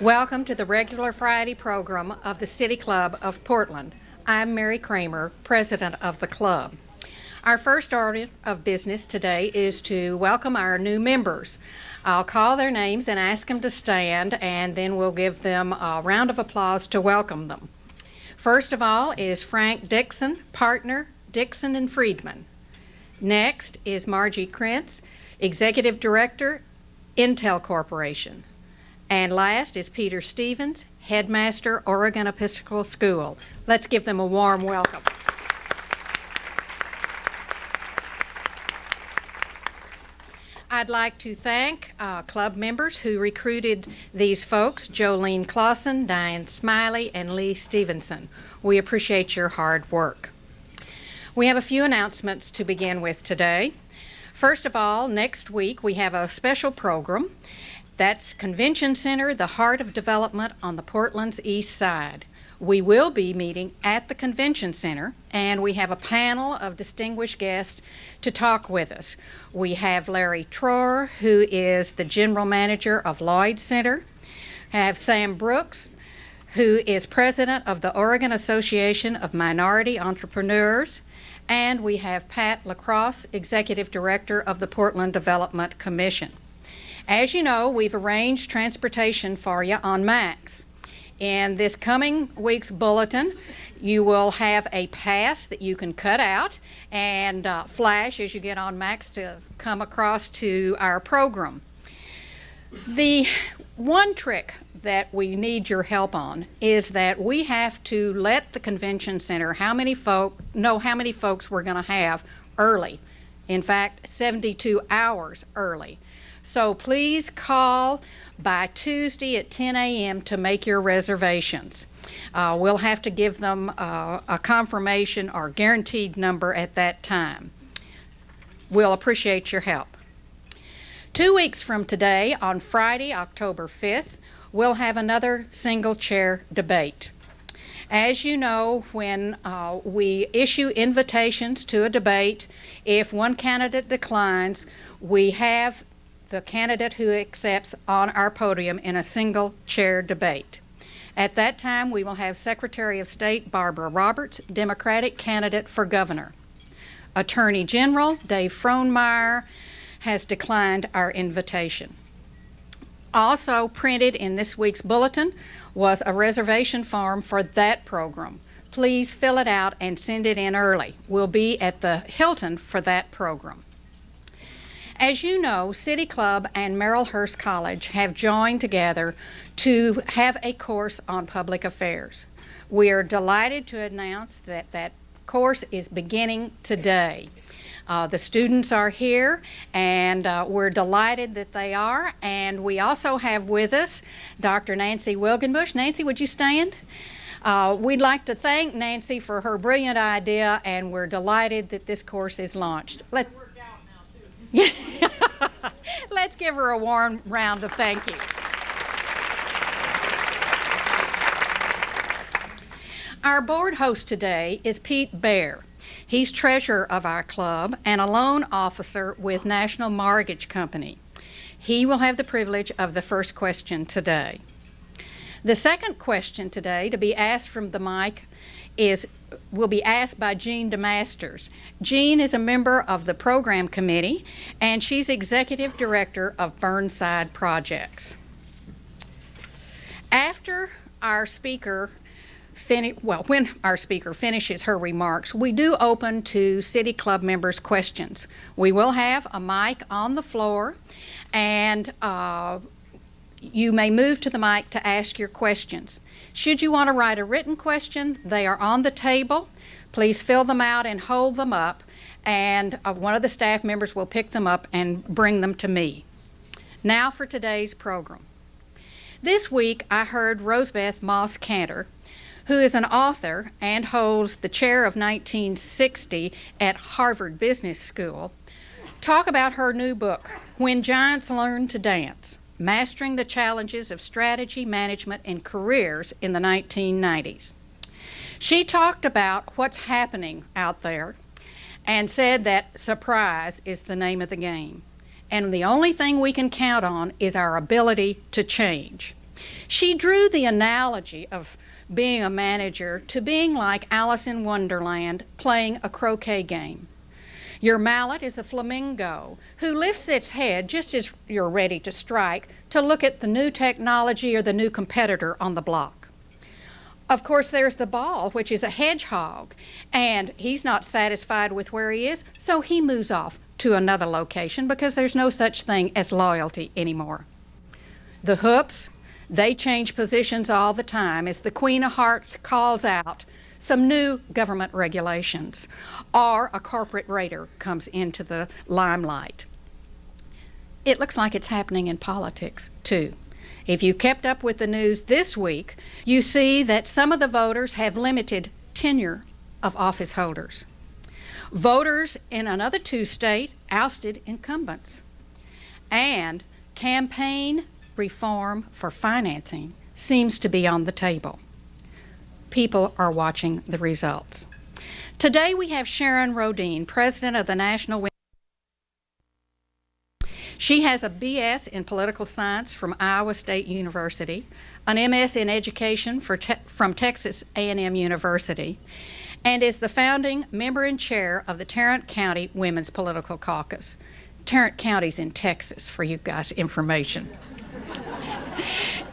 Welcome to the regular Friday program of the City Club of Portland. I'm Mary Kramer, president of the club. Our first order of business today is to welcome our new members. I'll call their names and ask them to stand, and then we'll give them a round of applause to welcome them. First of all is Frank Dixon, partner, Dixon and Friedman. Next is Margie Krentz, executive director, Intel Corporation. And last is Peter Stevens, headmaster, Oregon Episcopal School. Let's give them a warm welcome. I'd like to thank club members who recruited these folks, Jolene Clausen, Diane Smiley, and Lee Stevenson. We appreciate your hard work. We have a few announcements to begin with today. First of all, next week we have a special program. That's Convention Center, the heart of development on the Portland's east side. We will be meeting at the Convention Center, and we have a panel of distinguished guests to talk with us. We have Larry Troer, who is the general manager of Lloyd Center. I have Sam Brooks, who is president of the Oregon Association of Minority Entrepreneurs. And we have Pat LaCrosse, executive director of the Portland Development Commission. As you know, we've arranged transportation for you on Max. In this coming week's bulletin, you will have a pass that you can cut out and flash as you get on Max to come across to our program. The one trick that we need your help on is that we have to let the Convention Center know how many folks we're going to have early. In fact, 72 hours early. So please call by Tuesday at 10 a.m. to make your reservations. We'll have to give them a confirmation or guaranteed number at that time. We'll appreciate your help. 2 weeks from today, on Friday, October 5th, we'll have another single chair debate. As you know, when we issue invitations to a debate, if one candidate declines, we have the candidate who accepts on our podium in a single chair debate. At that time, we will have Secretary of State Barbara Roberts, Democratic candidate for governor. Attorney General Dave Frohnmeyer has declined our invitation. Also printed in this week's bulletin was a reservation form for that program. Please fill it out and send it in early. We'll be at the Hilton for that program. As you know, City Club and Merrillhurst College have joined together to have a course on public affairs. We are delighted to announce that that course is beginning today. The students are here, and we're delighted that they are. And we also have with us Dr. Nancy Wilgenbush. Nancy, would you stand? We'd like to thank Nancy for her brilliant idea, and we're delighted that this course is launched. Let's give her a warm round of thank you. Our board host today is Pete Baer. He's treasurer of our club and a loan officer with National Mortgage Company. He will have the privilege of the first question today. The second question today to be asked from the mic will be asked by Jean DeMasters. Jean is a member of the program committee, and she's executive director of Burnside Projects. After our speaker when our speaker finishes her remarks, we do open to City Club members' questions. We will have a mic on the floor, and you may move to the mic to ask your questions. Should you want to write a written question, they are on the table. Please fill them out and hold them up, and one of the staff members will pick them up and bring them to me. Now for today's program. This week I heard Rosebeth Moss Cantor, who is an author and holds the chair of 1960 at Harvard Business School, talk about her new book, When Giants Learn to Dance, Mastering the Challenges of Strategy, Management, and Careers in the 1990s. She talked about what's happening out there and said that surprise is the name of the game. And the only thing we can count on is our ability to change. She drew the analogy of being a manager to being like Alice in Wonderland playing a croquet game. Your mallet is a flamingo who lifts its head just as you're ready to strike to look at the new technology or the new competitor on the block. Of course, there's the ball, which is a hedgehog, and he's not satisfied with where he is, so he moves off to another location because there's no such thing as loyalty anymore. The hoops, they change positions all the time as the Queen of Hearts calls out some new government regulations or a corporate raider comes into the limelight. It looks like it's happening in politics, too. If you kept up with the news this week, you see that some of the voters have limited tenure of office holders. Voters in another 2 states ousted incumbents. And campaign reform for financing seems to be on the table. People are watching the results. Today we have Sharon Rodine, president of the National Women's. She has a BS in political science from Iowa State University, an MS in education from Texas A&M University, and is the founding member and chair of the Tarrant County Women's Political Caucus. Tarrant County's in Texas, for you guys' information.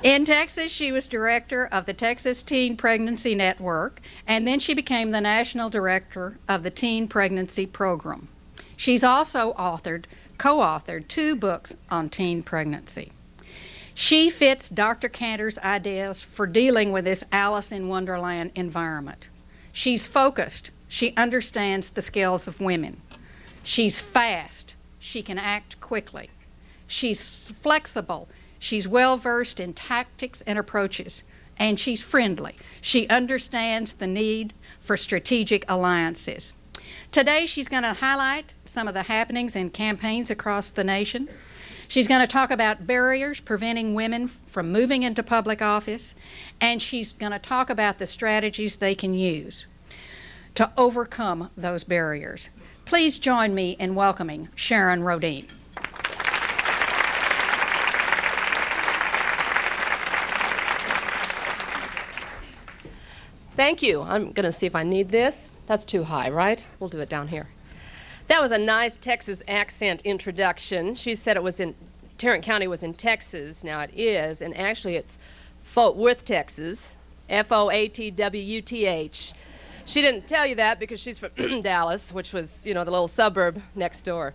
In Texas, she was director of the Texas Teen Pregnancy Network, and then she became the national director of the Teen Pregnancy Program. She's also co-authored 2 books on teen pregnancy. She fits Dr. Cantor's ideas for dealing with this Alice in Wonderland environment. She's focused. She understands the skills of women. She's fast. She can act quickly. She's flexible. She's well-versed in tactics and approaches, and she's friendly. She understands the need for strategic alliances. Today, she's going to highlight some of the happenings and campaigns across the nation. She's going to talk about barriers preventing women from moving into public office, and she's going to talk about the strategies they can use to overcome those barriers. Please join me in welcoming Sharon Rodine. Thank you. I'm going to see if I need this. That's too high, right? We'll do it down here. That was a nice Texas accent introduction. She said it was in Tarrant County was in Texas. Now it is, and actually it's Fort Worth, Texas. F-O-A-T-W-U-T-H. She didn't tell you that because she's from Dallas, which was, the little suburb next door.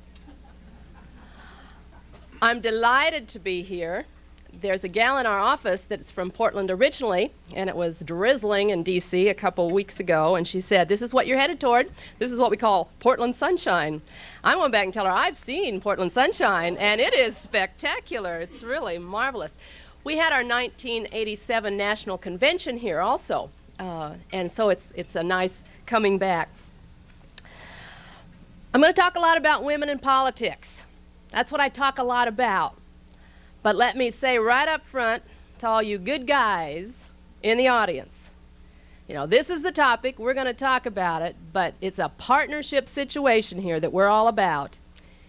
I'm delighted to be here. There's a gal in our office that's from Portland originally, and it was drizzling in D.C. a couple weeks ago, and she said, this is what you're headed toward. This is what we call Portland sunshine. I went back and tell her I've seen Portland sunshine, and it is spectacular. It's really marvelous. We had our 1987 National Convention here also, and so it's a nice coming back. I'm going to talk a lot about women in politics. That's what I talk a lot about. But let me say right up front to all you good guys in the audience, this is the topic, we're going to talk about it, but it's a partnership situation here that we're all about.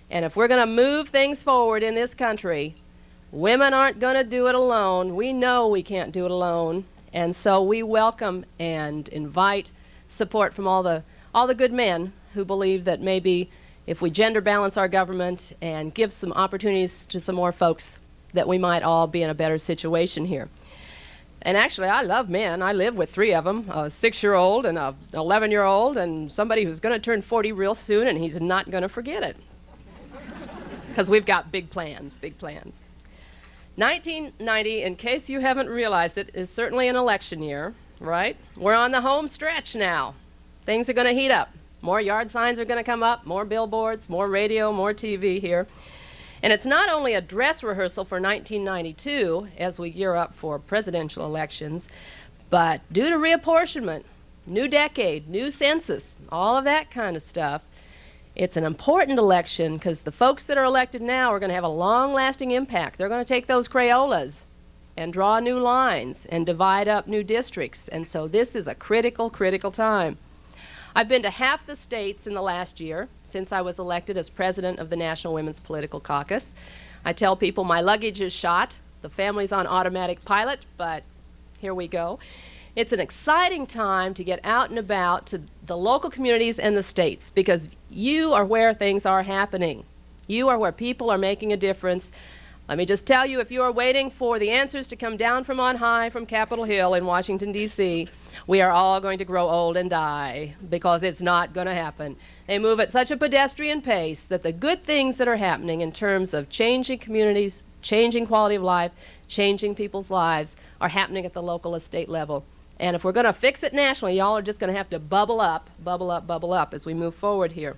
And if we're going to move things forward in this country, women aren't going to do it alone. We know we can't do it alone. And so we welcome and invite support from all the good men who believe that maybe if we gender balance our government and give some opportunities to some more folks, that we might all be in a better situation here. And actually, I love men. I live with 3 of them, a 6-year-old and a 11-year-old and somebody who's going to turn 40 real soon, and he's not going to forget it. Because we've got big plans, big plans. 1990, in case you haven't realized it, is certainly an election year, right? We're on the home stretch now. Things are going to heat up. More yard signs are going to come up, more billboards, more radio, more TV here. And it's not only a dress rehearsal for 1992 as we gear up for presidential elections, but due to reapportionment, new decade, new census, all of that kind of stuff, it's an important election because the folks that are elected now are going to have a long-lasting impact. They're going to take those Crayolas and draw new lines and divide up new districts. And so this is a critical, critical time. I've been to half the states in the last year since I was elected as president of the National Women's Political Caucus. I tell people my luggage is shot. The family's on automatic pilot, but here we go. It's an exciting time to get out and about to the local communities and the states, because you are where things are happening. You are where people are making a difference. Let me just tell you, if you are waiting for the answers to come down from on high from Capitol Hill in Washington, D.C., we are all going to grow old and die, because it's not going to happen. They move at such a pedestrian pace that the good things that are happening in terms of changing communities, changing quality of life, changing people's lives are happening at the local and state level. And if we're going to fix it nationally, y'all are just going to have to bubble up as we move forward here.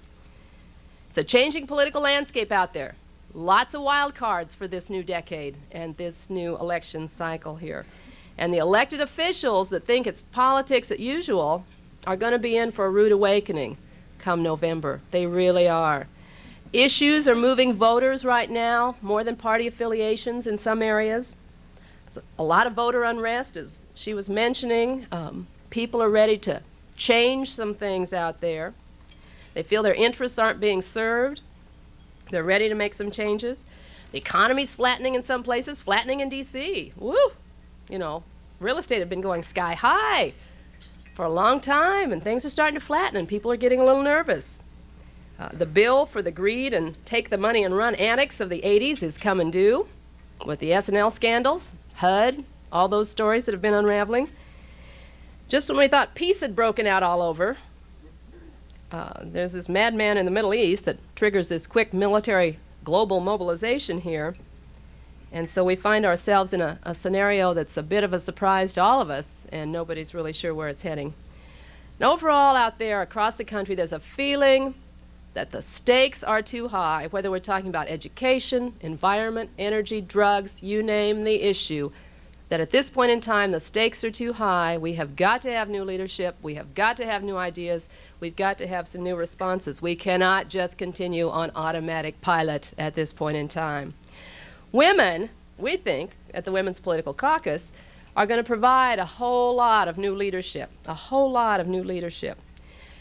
It's a changing political landscape out there. Lots of wild cards for this new decade and this new election cycle here. And the elected officials that think it's politics as usual are going to be in for a rude awakening come November. They really are. Issues are moving voters right now, more than party affiliations in some areas. There's a lot of voter unrest, as she was mentioning. People are ready to change some things out there. They feel their interests aren't being served. They're ready to make some changes. The economy's flattening in some places, flattening in D.C. Woo! You know, real estate had been going sky high for a long time, and things are starting to flatten, and people are getting a little nervous. The bill for the greed and take the money and run antics of the 80s is coming due with the S&L scandals, HUD, all those stories that have been unraveling. Just when we thought peace had broken out all over, there's this madman in the Middle East that triggers this quick military global mobilization here. And so we find ourselves in a scenario that's a bit of a surprise to all of us, and nobody's really sure where it's heading. And overall out there across the country, there's a feeling that the stakes are too high, whether we're talking about education, environment, energy, drugs, you name the issue, that at this point in time the stakes are too high. We have got to have new leadership. We have got to have new ideas. We've got to have some new responses. We cannot just continue on automatic pilot at this point in time. Women, we think, at the Women's Political Caucus, are going to provide a whole lot of new leadership, a whole lot of new leadership.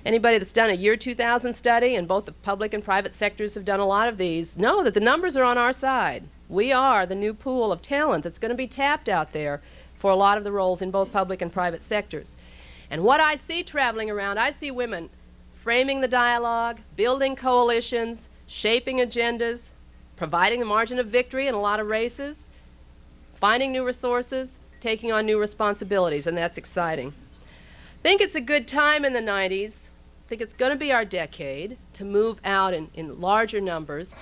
Anybody that's done a year 2000 study, and both the public and private sectors have done a lot of these, know that the numbers are on our side. We are the new pool of talent that's going to be tapped out there for a lot of the roles in both public and private sectors. And what I see traveling around, I see women framing the dialogue, building coalitions, shaping agendas, providing the margin of victory in a lot of races, finding new resources, taking on new responsibilities, and that's exciting. I think it's a good time in the 90s. I think it's going to be our decade to move out in larger numbers,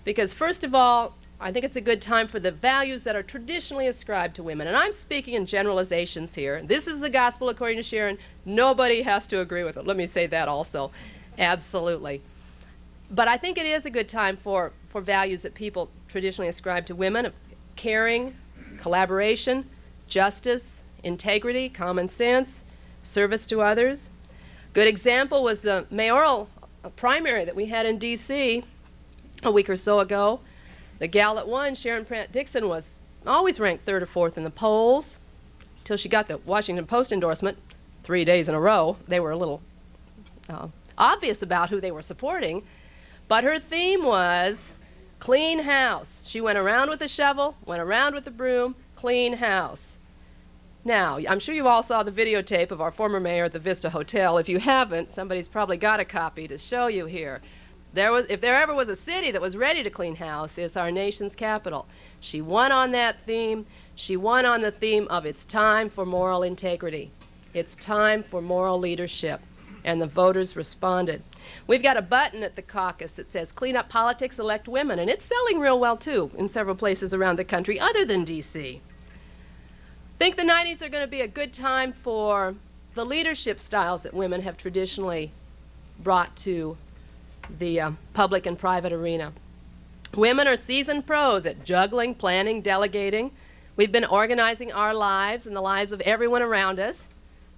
because first of all, I think it's a good time for the values that are traditionally ascribed to women. And I'm speaking in generalizations here. This is the gospel according to Sharon. Nobody has to agree with it. Let me say that also. Absolutely. But I think it is a good time for values that people traditionally ascribe to women: of caring, collaboration, justice, integrity, common sense, service to others. Good example was the mayoral primary that we had in D.C. a week or so ago. The gal that won, Sharon Dixon, was always ranked 3rd or 4th in the polls until she got the Washington Post endorsement 3 days in a row. They were a little obvious about who they were supporting, but her theme was clean house. She went around with a shovel, went around with the broom, clean house. Now, I'm sure you all saw the videotape of our former mayor at the Vista Hotel. If you haven't, somebody's probably got a copy to show you here. If there ever was a city that was ready to clean house, it's our nation's capital. She won on that theme. She won on the theme of it's time for moral integrity. It's time for moral leadership. And the voters responded. We've got a button at the caucus that says clean up politics, elect women, and it's selling real well too in several places around the country other than D.C. I think the 90s are going to be a good time for the leadership styles that women have traditionally brought to the public and private arena. Women are seasoned pros at juggling, planning, delegating. We've been organizing our lives and the lives of everyone around us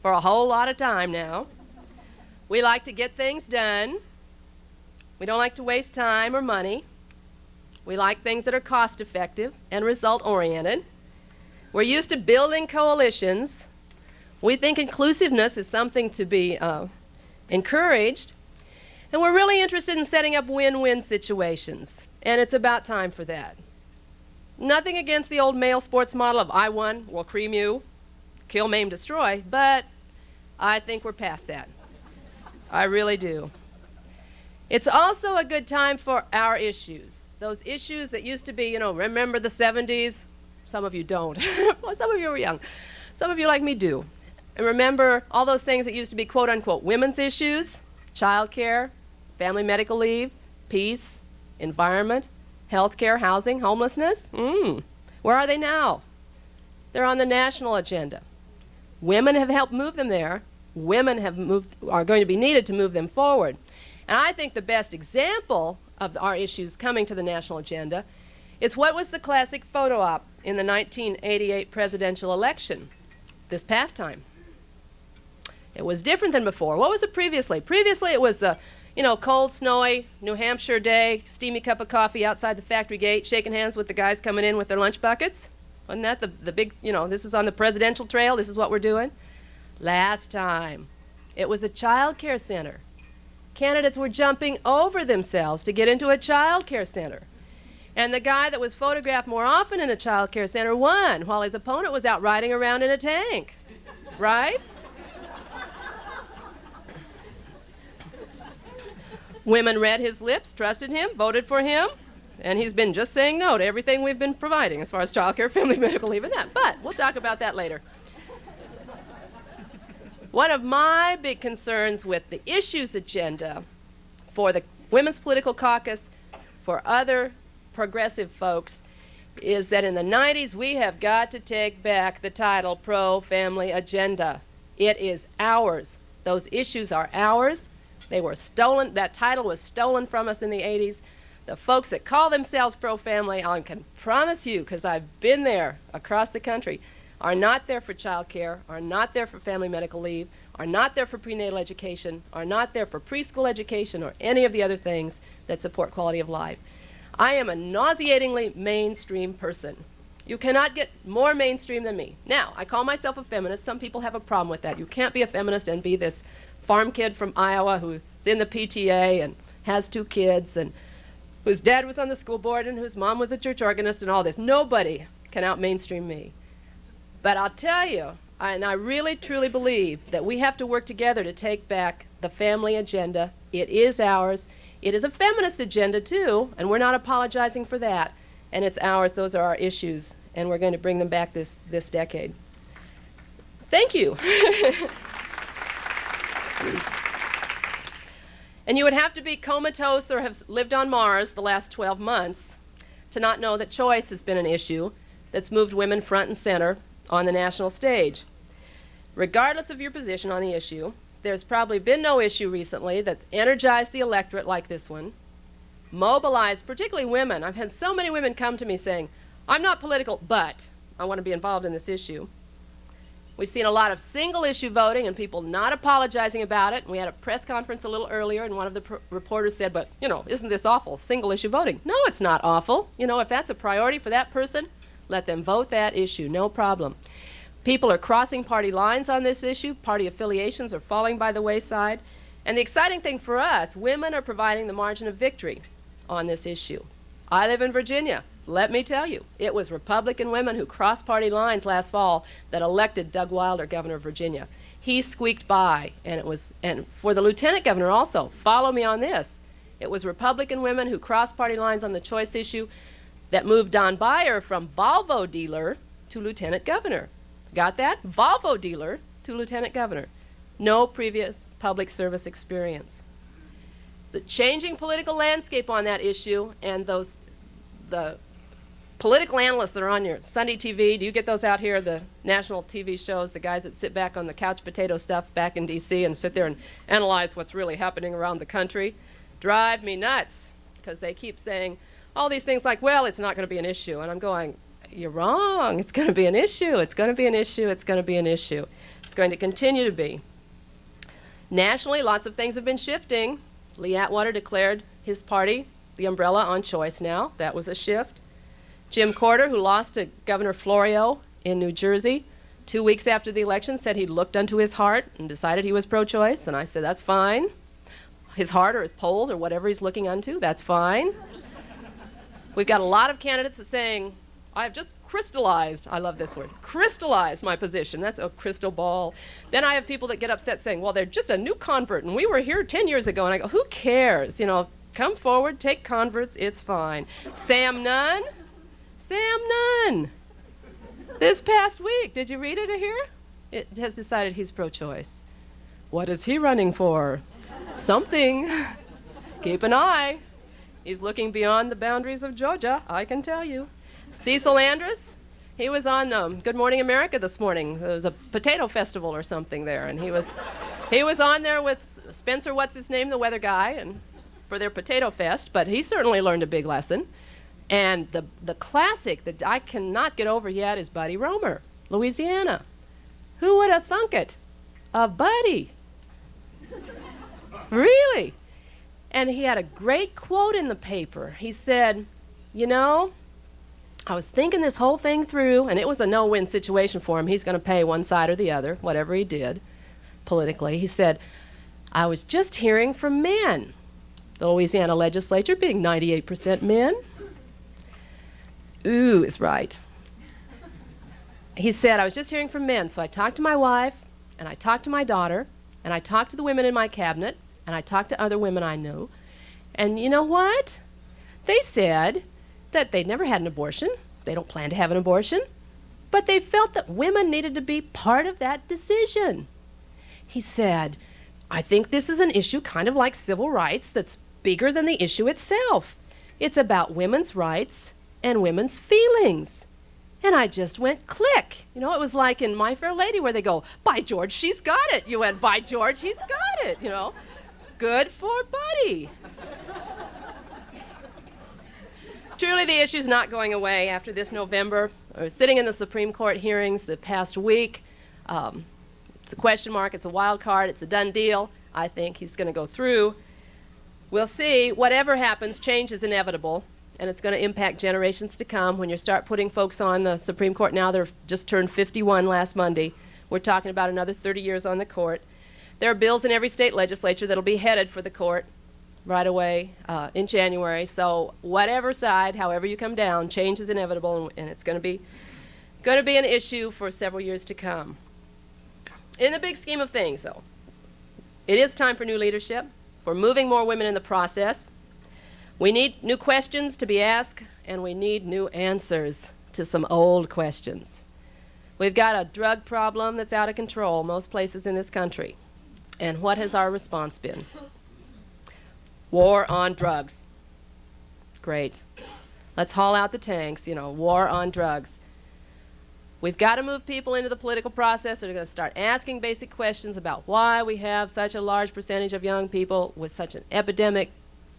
for a whole lot of time now. We like to get things done. We don't like to waste time or money. We like things that are cost-effective and result-oriented. We're used to building coalitions. We think inclusiveness is something to be encouraged. And we're really interested in setting up win-win situations, and it's about time for that. Nothing against the old male sports model of I won, will cream you, kill, maim, destroy, but I think we're past that. I really do. It's also a good time for our issues. Those issues that used to be, you know, remember the 70s? Some of you don't. Well, some of you were young. Some of you like me do. And remember all those things that used to be quote unquote women's issues, childcare, family medical leave, peace, environment, healthcare, housing, homelessness. Where are they now? They're on the national agenda. Women have helped move them there. Women are going to be needed to move them forward. And I think the best example of our issues coming to the national agenda is what was the classic photo op in the 1988 presidential election this past time. It was different than before. What was it previously? Previously it was a cold, snowy New Hampshire day, steamy cup of coffee outside the factory gate, shaking hands with the guys coming in with their lunch buckets. Wasn't that the big, this is on the presidential trail, this is what we're doing? Last time, it was a child care center. Candidates were jumping over themselves to get into a child care center. And the guy that was photographed more often in a child care center won, while his opponent was out riding around in a tank. Right? Women read his lips, trusted him, voted for him, and he's been just saying no to everything we've been providing as far as child care, family medical leave, and that. But we'll talk about that later. One of my big concerns with the issues agenda for the Women's Political Caucus, for other progressive folks, is that in the 90s we have got to take back the title Pro-Family Agenda. It is ours. Those issues are ours. They were stolen. That title was stolen from us in the 80s. The folks that call themselves pro-family, I can promise you, because I've been there across the country, are not there for child care, are not there for family medical leave, are not there for prenatal education, are not there for preschool education or any of the other things that support quality of life. I am a nauseatingly mainstream person. You cannot get more mainstream than me. Now, I call myself a feminist. Some people have a problem with that. You can't be a feminist and be this farm kid from Iowa who's in the PTA and has 2 kids and whose dad was on the school board and whose mom was a church organist and all this. Nobody can out-mainstream me. But I'll tell you, and I really truly believe that we have to work together to take back the family agenda. It is ours. It is a feminist agenda too, and we're not apologizing for that. And it's ours. Those are our issues, and we're going to bring them back this decade. Thank you. And you would have to be comatose or have lived on Mars the last 12 months to not know that choice has been an issue that's moved women front and center on the national stage. Regardless of your position on the issue, there's probably been no issue recently that's energized the electorate like this one, mobilized particularly women. I've had so many women come to me saying, I'm not political, but I want to be involved in this issue. We've seen a lot of single-issue voting and people not apologizing about it. We had a press conference a little earlier, and one of the reporters said, but, isn't this awful, single-issue voting? No, it's not awful. If that's a priority for that person, let them vote that issue, no problem. People are crossing party lines on this issue. Party affiliations are falling by the wayside. And the exciting thing for us, women are providing the margin of victory on this issue. I live in Virginia. Let me tell you, it was Republican women who crossed party lines last fall that elected Doug Wilder governor of Virginia. He squeaked by, and for the lieutenant governor also, follow me on this. It was Republican women who crossed party lines on the choice issue that moved Don Beyer from Volvo dealer to lieutenant governor. Got that? Volvo dealer to lieutenant governor. No previous public service experience. The changing political landscape on that issue, and the political analysts that are on your Sunday TV, do you get those out here, the national TV shows, the guys that sit back on the couch potato stuff back in D.C. and sit there and analyze what's really happening around the country? Drive me nuts, because they keep saying all these things like, well, it's not going to be an issue. And I'm going, you're wrong. It's going to be an issue. It's going to be an issue. It's going to be an issue. It's going to continue to be. Nationally, lots of things have been shifting. Lee Atwater declared his party the umbrella on choice now. That was a shift. Jim Corder, who lost to Governor Florio in New Jersey, 2 weeks after the election, said he looked unto his heart and decided he was pro-choice. And I said, that's fine. His heart or his polls or whatever he's looking unto, that's fine. We've got a lot of candidates saying I've just crystallized, I love this word, crystallized my position. That's a crystal ball. Then I have people that get upset saying, well, they're just a new convert, and we were here 10 years ago. And I go, who cares? You know, come forward, take converts, it's fine. Sam Nunn? Sam Nunn. This past week, did you read it here? It has decided he's pro-choice. What is he running for? Something. Keep an eye. He's looking beyond the boundaries of Georgia, I can tell you. Cecil Andrus, he was on Good Morning America this morning. There was a potato festival or something there, and he was on there with Spencer, what's his name, the weather guy, and for their potato fest, but he certainly learned a big lesson. And the classic that I cannot get over yet is Buddy Roemer, Louisiana. Who would have thunk it? A Buddy. Really? And he had a great quote in the paper. He said, you know, I was thinking this whole thing through, and it was a no-win situation for him. He's going to pay one side or the other, whatever he did politically. He said, I was just hearing from men. The Louisiana legislature being 98% men. Ooh is right. He said, I was just hearing from men, so I talked to my wife, and I talked to my daughter, and I talked to the women in my cabinet, and I talked to other women I knew. And you know what? They said that they'd never had an abortion. They don't plan to have an abortion. But they felt that women needed to be part of that decision. He said, I think this is an issue kind of like civil rights that's bigger than the issue itself. It's about women's rights and women's feelings. And I just went click. You know, it was like in My Fair Lady where they go, by George, she's got it. You went, by George, he's got it, you know. Good for Buddy. Truly, the issue's not going away after this November. I was sitting in the Supreme Court hearings the past week. It's a question mark, it's a wild card, it's a done deal. I think he's going to go through. We'll see. Whatever happens, change is inevitable, and it's going to impact generations to come. When you start putting folks on the Supreme Court now, they're just turned 51 last Monday. We're talking about another 30 years on the court. There are bills in every state legislature that'll be headed for the court right away in January. So whatever side, however you come down, change is inevitable, and it's going to be an issue for several years to come. In the big scheme of things, though, it is time for new leadership, for moving more women in the process. We need new questions to be asked, and we need new answers to some old questions. We've got a drug problem that's out of control most places in this country. And what has our response been? War on drugs. Great. Let's haul out the tanks, you know, war on drugs. We've got to move people into the political process that are going to start asking basic questions about why we have such a large percentage of young people with such an epidemic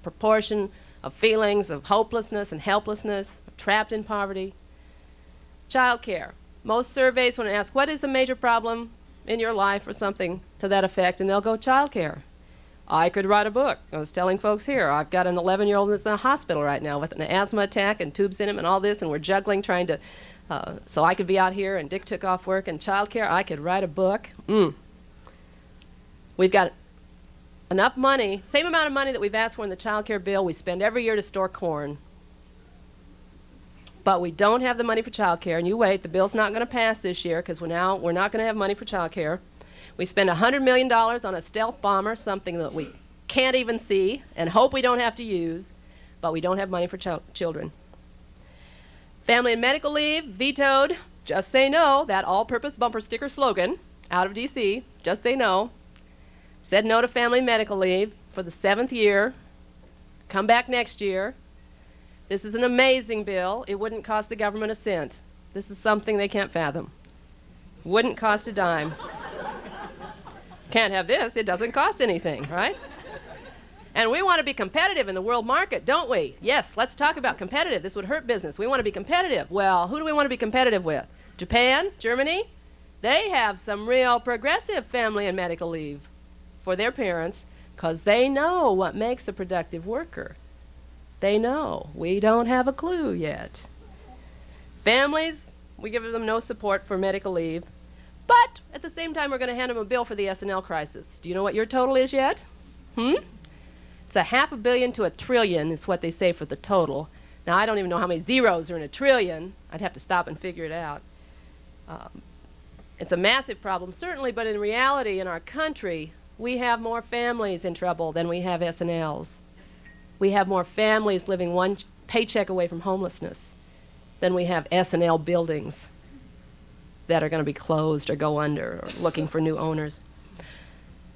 proportion of feelings of hopelessness and helplessness, trapped in poverty. Child care. Most surveys want to ask, what is a major problem in your life or something to that effect, and they'll go child care. I could write a book. I was telling folks here, I've got an 11-year-old that's in a hospital right now with an asthma attack and tubes in him and all this, and we're juggling trying to, so I could be out here, and Dick took off work, and child care, I could write a book. We've got enough money, same amount of money that we've asked for in the child care bill we spend every year to store corn. But we don't have the money for child care, and you wait, the bill's not going to pass this year because we're not going to have money for child care. We spend $100 million on a stealth bomber, something that we can't even see and hope we don't have to use, but we don't have money for children. Family and medical leave, vetoed. Just say no, that all-purpose bumper sticker slogan out of D.C., just say no. Said no to family medical leave for the 7th year. Come back next year. This is an amazing bill. It wouldn't cost the government a cent. This is something they can't fathom. Wouldn't cost a dime. Can't have this. It doesn't cost anything, right? And we want to be competitive in the world market, don't we? Yes, let's talk about competitive. This would hurt business. We want to be competitive. Well, who do we want to be competitive with? Japan? Germany? They have some real progressive family and medical leave for their parents because they know what makes a productive worker. They know. We don't have a clue yet. Families, we give them no support for medical leave. But at the same time, we're going to hand them a bill for the S&L crisis. Do you know what your total is yet? It's $500 million to $1 trillion is what they say for the total. Now, I don't even know how many zeros are in a trillion. I'd have to stop and figure it out. It's a massive problem, certainly, but in reality, in our country, we have more families in trouble than we have S&Ls. We have more families living one paycheck away from homelessness than we have S&L buildings that are going to be closed or go under or looking for new owners.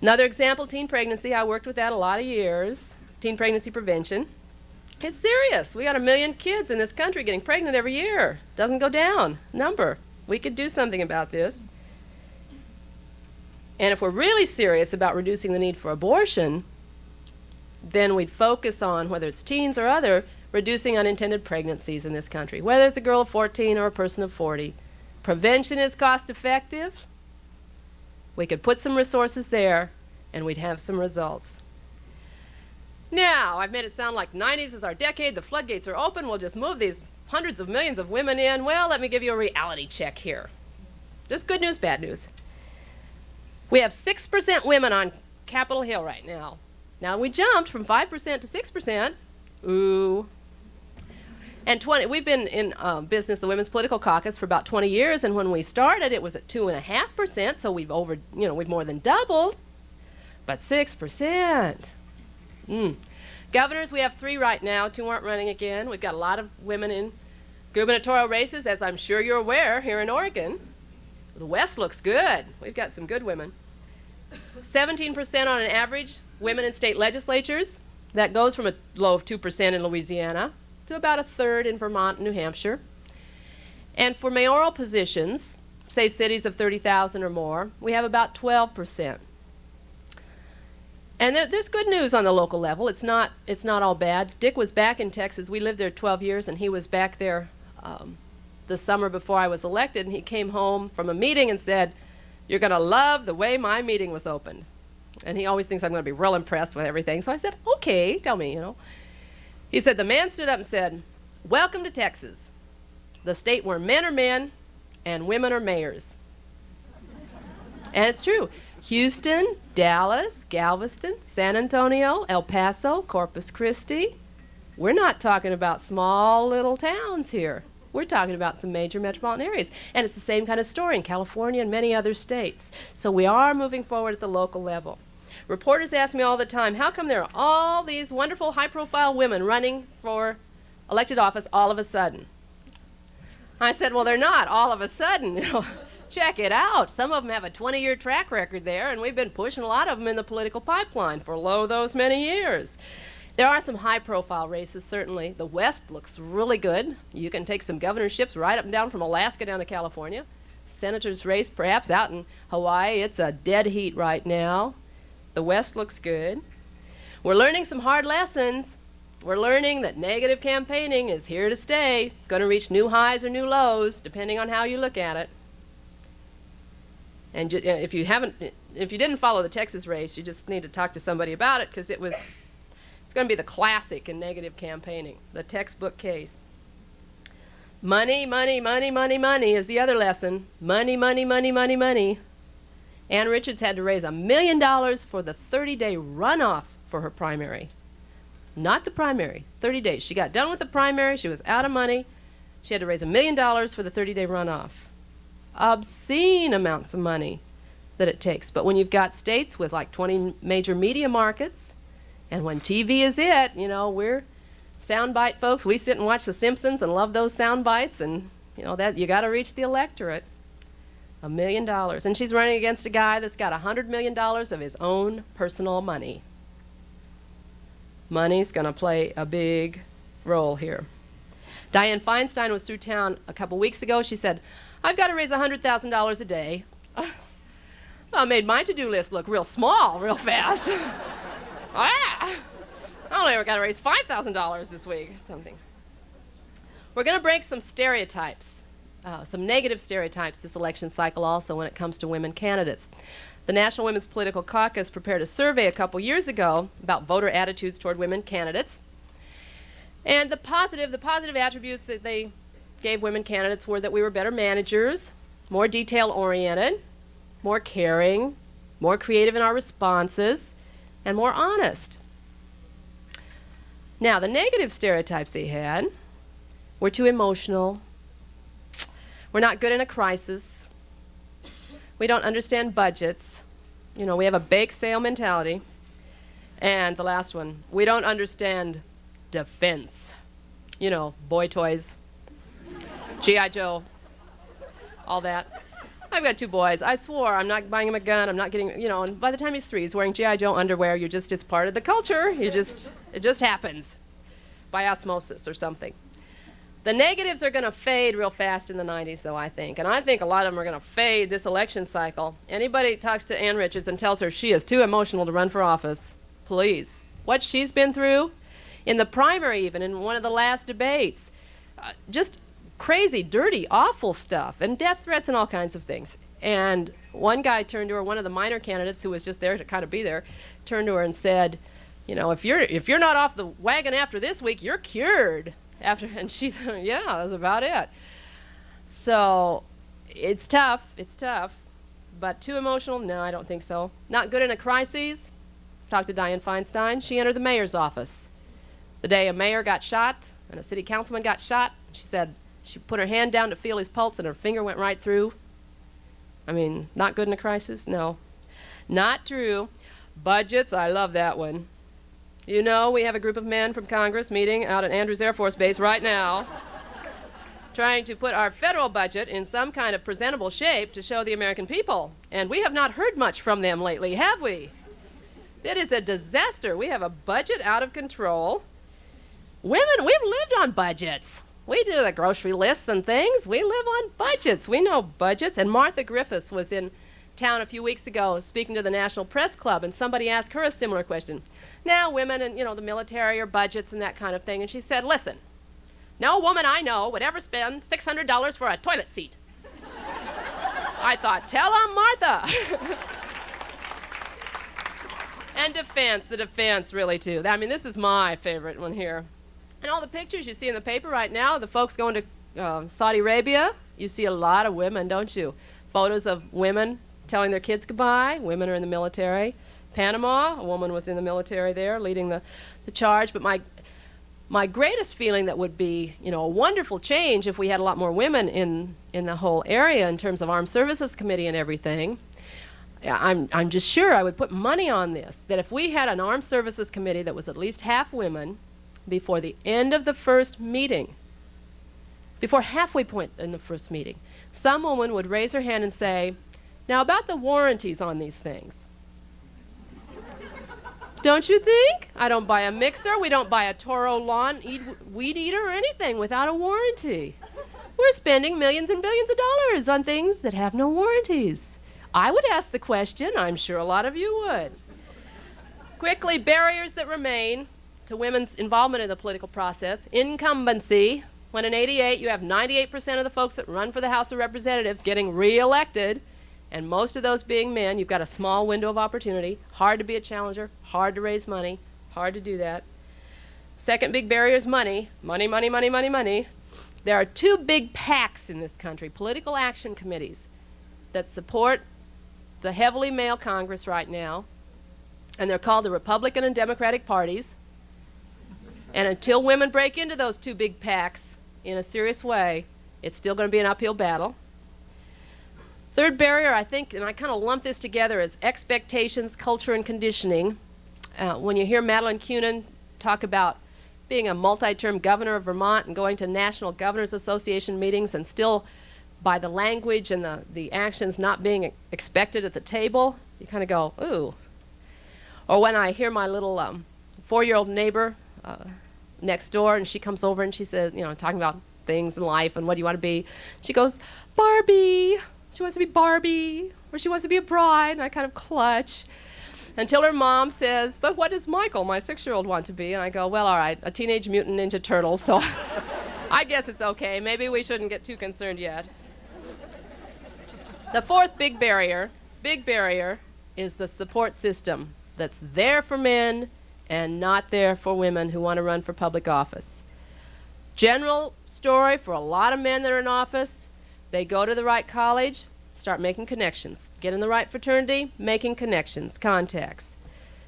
Another example, teen pregnancy. I worked with that a lot of years, teen pregnancy prevention. It's serious. We got 1 million kids in this country getting pregnant every year. Doesn't go down, number. We could do something about this. And if we're really serious about reducing the need for abortion, then we'd focus on, whether it's teens or other, reducing unintended pregnancies in this country, whether it's a girl of 14 or a person of 40. Prevention is cost effective. We could put some resources there, and we'd have some results. Now, I've made it sound like 90s is our decade, the floodgates are open, we'll just move these hundreds of millions of women in. Well, let me give you a reality check here. Just good news, bad news. We have 6% women on Capitol Hill right now. Now, we jumped from 5% to 6%. Ooh. And we've been in business, the Women's Political Caucus, for about 20 years, and when we started, it was at 2.5%, so we've we've more than doubled. But 6%. Governors, we have 3 right now. 2 aren't running again. We've got a lot of women in gubernatorial races, as I'm sure you're aware, here in Oregon. The West looks good. We've got some good women. 17% on an average, women in state legislatures. That goes from a low of 2% in Louisiana to about 1/3 in Vermont and New Hampshire. And for mayoral positions, say cities of 30,000 or more, we have about 12%. And there's good news on the local level. It's not all bad. Dick was back in Texas. We lived there 12 years, and he was back there the summer before I was elected, and he came home from a meeting and said, "You're going to love the way my meeting was opened." And he always thinks I'm going to be real impressed with everything. So I said, "Okay, tell me, He said, the man stood up and said, "Welcome to Texas, the state where men are men and women are mayors." And it's true. Houston, Dallas, Galveston, San Antonio, El Paso, Corpus Christi. We're not talking about small little towns here. We're talking about some major metropolitan areas. And it's the same kind of story in California and many other states. So we are moving forward at the local level. Reporters ask me all the time, how come there are all these wonderful high-profile women running for elected office all of a sudden? I said, well, they're not all of a sudden. Check it out. Some of them have a 20-year track record there, and we've been pushing a lot of them in the political pipeline for those many years. There are some high-profile races, certainly. The West looks really good. You can take some governorships right up and down from Alaska down to California. Senator's race, perhaps out in Hawaii. It's a dead heat right now. The West looks good. We're learning some hard lessons. We're learning that negative campaigning is here to stay, going to reach new highs or new lows, depending on how you look at it. And if you didn't follow the Texas race, you just need to talk to somebody about it, because it's going to be the classic in negative campaigning, the textbook case. Money, money, money, money, money is the other lesson. Money, money, money, money, money. Ann Richards had to raise $1 million for the 30-day runoff for her primary. Not the primary, 30 days. She got done with the primary. She was out of money. She had to raise $1 million for the 30-day runoff. Obscene amounts of money that it takes. But when you've got states with like 20 major media markets, and when TV is it, we're soundbite folks. We sit and watch The Simpsons and love those sound bites, and that you got to reach the electorate. $1 million. And she's running against a guy that's got $100 million of his own personal money. Money's going to play a big role here. Dianne Feinstein was through town a couple weeks ago. She said, I've got to raise $100,000 a day. Well, I made my to-do list look real small real fast. I only ever got to raise $5,000 this week or something. We're going to break some stereotypes, some negative stereotypes this election cycle also when it comes to women candidates. The National Women's Political Caucus prepared a survey a couple years ago about voter attitudes toward women candidates. And the positive attributes that they gave women candidates were that we were better managers, more detail-oriented, more caring, more creative in our responses, and more honest. Now, the negative stereotypes they had We're too emotional. We're not good in a crisis. We don't understand budgets. You know, we have a bake sale mentality. And the last one, we don't understand defense. You know, boy toys, G.I. Joe, all that. I've got 2 boys. I swore I'm not buying him a gun. I'm not getting, you know, and by the time he's 3, he's wearing G.I. Joe underwear. It's part of the culture. It just happens by osmosis or something. The negatives are going to fade real fast in the 90s, though, I think. And I think a lot of them are going to fade this election cycle. Anybody talks to Ann Richards and tells her she is too emotional to run for office, please. What she's been through, in the primary even, in one of the last debates, just crazy, dirty, awful stuff, and death threats and all kinds of things. And one guy turned to her, one of the minor candidates who was just there to kind of be there, turned to her and said, you know, if you're not off the wagon after this week, you're cured. And she said, yeah, that's about it. So it's tough, but too emotional? No, I don't think so. Not good in a crisis? Talked to Dianne Feinstein. She entered the mayor's office the day a mayor got shot and a city councilman got shot. She said she put her hand down to feel his pulse and her finger went right through. I mean, not good in a crisis? No. Not true. Budgets, I love that one. You know, we have a group of men from Congress meeting out at Andrews Air Force Base right now, trying to put our federal budget in some kind of presentable shape to show the American people. And we have not heard much from them lately, have we? It is a disaster. We have a budget out of control. Women, we've lived on budgets. We do the grocery lists and things. We live on budgets. We know budgets. And Martha Griffiths was in town a few weeks ago speaking to the National Press Club, and somebody asked her a similar question. Now, women and, you know, the military or budgets and that kind of thing. And she said, listen, no woman I know would ever spend $600 for a toilet seat. I thought, tell 'em, Martha. And the defense really too. I mean, this is my favorite one here. And all the pictures you see in the paper right now, the folks going to Saudi Arabia, you see a lot of women, don't you? Photos of women telling their kids goodbye. Women are in the military. Panama, a woman was in the military there leading the charge. But my greatest feeling that would be, you know, a wonderful change if we had a lot more women in the whole area in terms of Armed Services Committee and everything. I'm just sure I would put money on this, that if we had an Armed Services Committee that was at least half women before the end of the first meeting, before halfway point in the first meeting, some woman would raise her hand and say, now about the warranties on these things. Don't you think? I don't buy a mixer, we don't buy a Toro lawn weed eater or anything without a warranty. We're spending millions and billions of dollars on things that have no warranties. I would ask the question, I'm sure a lot of you would. Quickly, barriers that remain to women's involvement in the political process. Incumbency. When in '88 you have 98% of the folks that run for the House of Representatives getting re-elected, and most of those being men, you've got a small window of opportunity. Hard to be a challenger, hard to raise money, hard to do that. Second big barrier is money. Money, money, money, money, money. There are 2 big PACs in this country, political action committees, that support the heavily male Congress right now, and they're called the Republican and Democratic parties. And until women break into those 2 big PACs in a serious way, it's still going to be an uphill battle. Third barrier, I think, and I kind of lump this together, is expectations, culture, and conditioning. When you hear Madeline Kunin talk about being a multi-term governor of Vermont and going to National Governors Association meetings and still by the language and the actions not being expected at the table, you kind of go, ooh. Or when I hear my little 4-year-old neighbor next door, and she comes over and she says, you know, talking about things in life and what do you want to be? She goes, Barbie. She wants to be Barbie, or she wants to be a bride, and I kind of clutch. Until her mom says, but what does Michael, my 6-year-old, want to be? And I go, well, all right, a Teenage Mutant Ninja Turtle, so I guess it's okay. Maybe we shouldn't get too concerned yet. The fourth big barrier is the support system that's there for men and not there for women who want to run for public office. General story for a lot of men that are in office, they go to the right college, start making connections. Get in the right fraternity, making connections, contacts.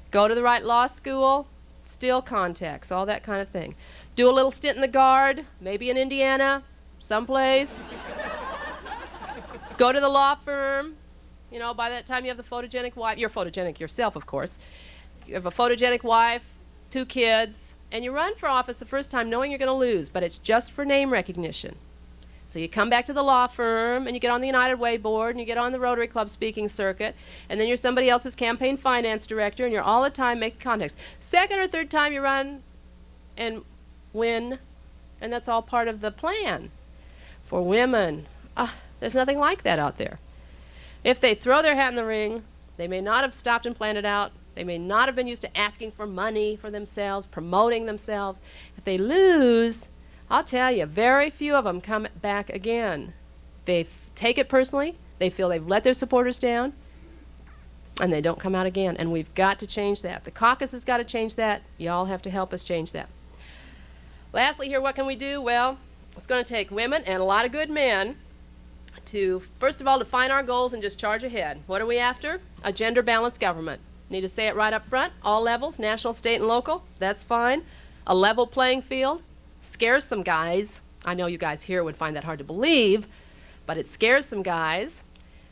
Go to the right law school, still contacts, all that kind of thing. do a little stint in the Guard, maybe in Indiana, someplace. Go to the law firm. You know, by that time you have the photogenic wife. You're photogenic yourself, of course. You have a photogenic wife, 2 kids, and you run for office the first time knowing you're going to lose, but it's just for name recognition. So you come back to the law firm, and you get on the United Way board, and you get on the Rotary Club speaking circuit, and then you're somebody else's campaign finance director, and you're all the time making contacts. Second or third time you run and win, and that's all part of the plan. For women, there's nothing like that out there. If they throw their hat in the ring, they may not have stopped and planned it out. They may not have been used to asking for money for themselves, promoting themselves. If they lose, I'll tell you, very few of them come back again. They take it personally. They feel they've let their supporters down, and they don't come out again. And we've got to change that. The caucus has got to change that. Y'all have to help us change that. Lastly here, what can we do? Well, it's going to take women and a lot of good men to, first of all, define our goals and just charge ahead. What are we after? A gender-balanced government. Need to say it right up front. All levels, national, state, and local. That's fine. A level playing field. Scares some guys. I know you guys here would find that hard to believe, but it scares some guys.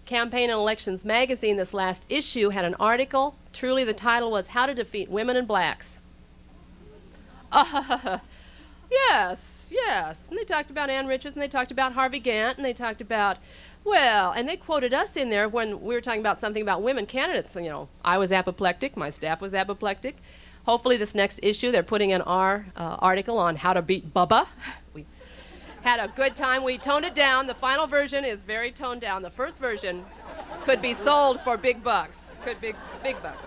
Campaign and Elections magazine, this last issue, had an article. Truly, the title was How to Defeat Women and Blacks. Yes, yes. And they talked about Ann Richards, and they talked about Harvey Gantt, and they talked about, well, and they quoted us in there when we were talking about something about women candidates. You know, I was apoplectic, my staff was apoplectic. Hopefully this next issue, they're putting in our article on how to beat Bubba. We had a good time. We toned it down. The final version is very toned down. The first version could be sold for big bucks. Could be big bucks.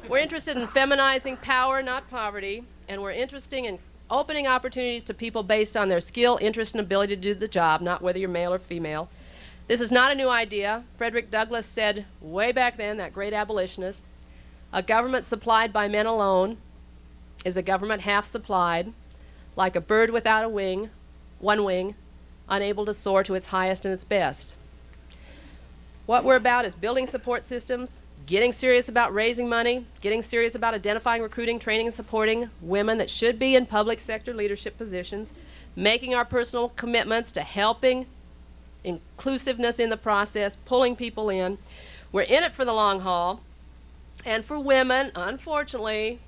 We're interested in feminizing power, not poverty, and we're interested in opening opportunities to people based on their skill, interest, and ability to do the job, not whether you're male or female. This is not a new idea. Frederick Douglass said way back then, that great abolitionist, a government supplied by men alone is a government half supplied, like a bird without a wing, one wing, unable to soar to its highest and its best. What we're about is building support systems, getting serious about raising money, getting serious about identifying, recruiting, training, and supporting women that should be in public sector leadership positions, making our personal commitments to helping inclusiveness in the process, pulling people in. We're in it for the long haul. And for women, unfortunately,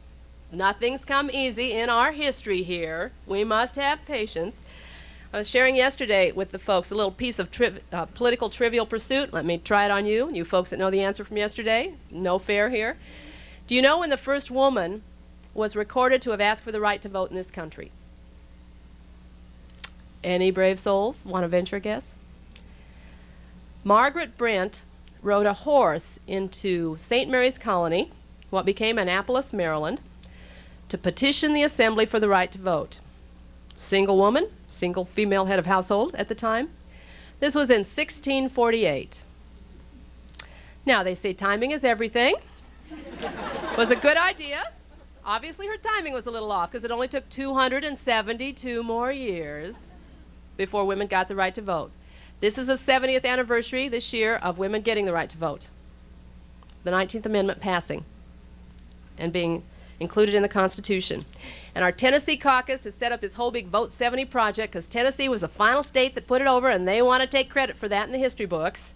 nothing's come easy in our history here. We must have patience. I was sharing yesterday with the folks a little piece of political trivial pursuit. Let me try it on you. You folks that know the answer from yesterday. No fair here. Do you know when the first woman was recorded to have asked for the right to vote in this country? Any brave souls want to venture a guess? Margaret Brent rode a horse into St. Mary's Colony, what became Annapolis, Maryland, to petition the Assembly for the right to vote. Single woman, single female head of household at the time. This was in 1648. Now, they say timing is everything. Was a good idea. Obviously, her timing was a little off because it only took 272 more years before women got the right to vote. This is the 70th anniversary this year of women getting the right to vote. The 19th Amendment passing and being included in the Constitution. And our Tennessee caucus has set up this whole big Vote 70 project because Tennessee was the final state that put it over, and they want to take credit for that in the history books.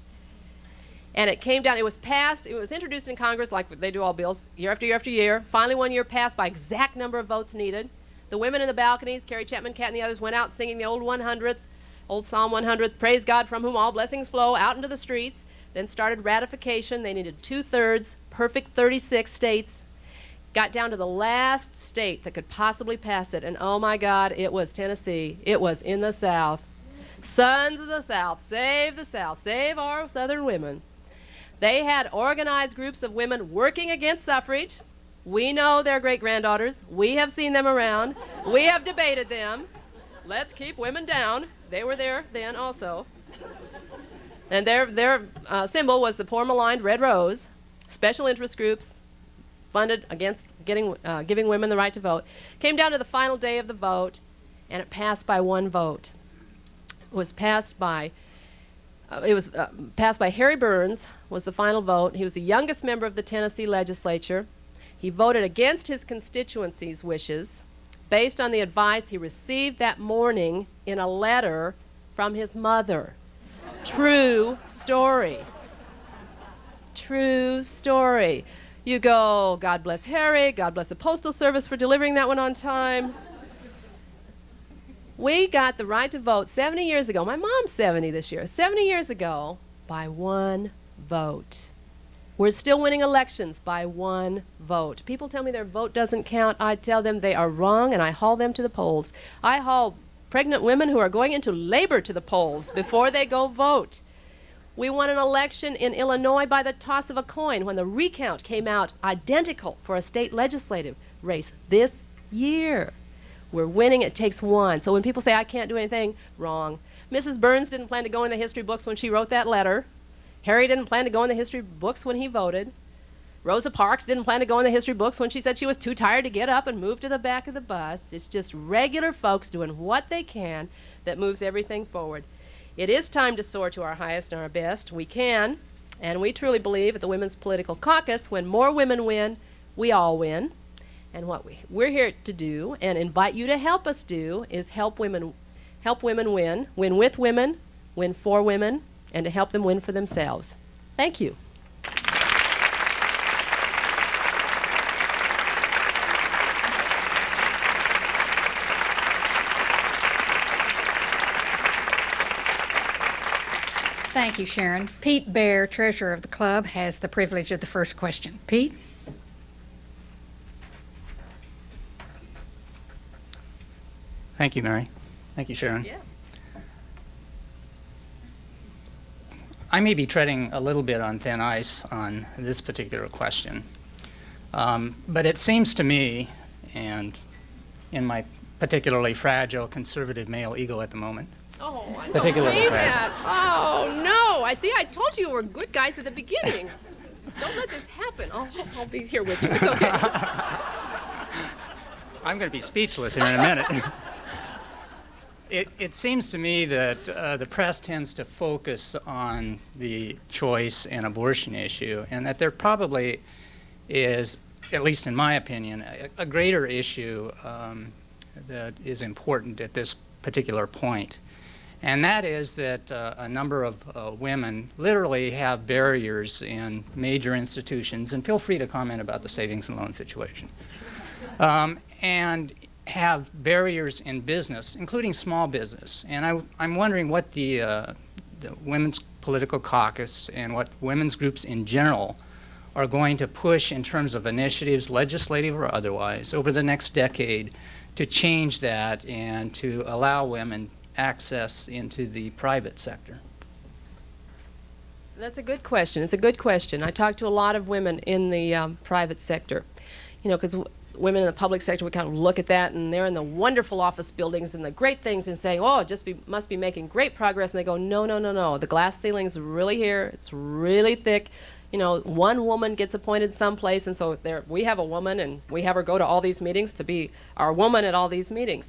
And it came down, it was passed, it was introduced in Congress like they do all bills, year after year after year. Finally, one year passed by exact number of votes needed. The women in the balconies, Carrie Chapman Catt and the others, went out singing the old 100th, old Psalm 100th, praise God from whom all blessings flow, out into the streets. Then started ratification. They needed 2/3, perfect 36 states. Got down to the last state that could possibly pass it, and oh my God, it was Tennessee. It was in the South. Sons of the South, save our Southern women. They had organized groups of women working against suffrage. We know their great-granddaughters. We have seen them around. We have debated them. Let's keep women down. They were there then also. And their symbol was the poor maligned red rose. Special interest groups funded against giving women the right to vote. Came down to the final day of the vote, and it passed by one vote. It was passed by Harry Burns, was the final vote. He was the youngest member of the Tennessee legislature. He voted against his constituency's wishes, based on the advice he received that morning in a letter from his mother. True story. True story. You go, God bless Harry, God bless the Postal Service for delivering that one on time. We got the right to vote 70 years ago. My mom's 70 this year. 70 years ago by one vote. We're still winning elections by one vote. People tell me their vote doesn't count. I tell them they are wrong, and I haul them to the polls. I haul pregnant women who are going into labor to the polls before they go vote. We won an election in Illinois by the toss of a coin when the recount came out identical for a state legislative race this year. We're winning. It takes one. So when people say, I can't do anything, wrong. Mrs. Burns didn't plan to go in the history books when she wrote that letter. Harry didn't plan to go in the history books when he voted. Rosa Parks didn't plan to go in the history books when she said she was too tired to get up and move to the back of the bus. It's just regular folks doing what they can that moves everything forward. It is time to soar to our highest and our best. We can, and we truly believe at the Women's Political Caucus, when more women win, we all win. And what we're here to do and invite you to help us do is help women win with women, win for women, and to help them win for themselves. Thank you. Thank you, Sharon. Pete Baer, treasurer of the club, has the privilege of the first question. Pete? Thank you, Mary. Thank you, Sharon. Yeah. I may be treading a little bit on thin ice on this particular question, but it seems to me, and in my particularly fragile conservative male ego at the moment, Oh, I don't particularly believe fragile. that. Oh, no. I see. I told you were good guys at the beginning. Don't let this happen. I'll be here with you. It's okay. I'm going to be speechless here in a minute. It seems to me that the press tends to focus on the choice and abortion issue, and that there probably is, at least in my opinion, a greater issue that is important at this particular point. And that is that a number of women literally have barriers in major institutions, and feel free to comment about the savings and loan situation, and have barriers in business, including small business. And I'm wondering what the Women's Political Caucus and what women's groups in general are going to push in terms of initiatives, legislative or otherwise, over the next decade to change that and to allow women access into the private sector. That's a good question. It's a good question. I talk to a lot of women in the private sector, you know, because women in the public sector, we kind of look at that, and they're in the wonderful office buildings and the great things and saying, oh, must be making great progress. And they go, no, no, no, no. The glass ceiling's really here. It's really thick. You know, one woman gets appointed someplace, and so we have a woman, and we have her go to all these meetings to be our woman at all these meetings.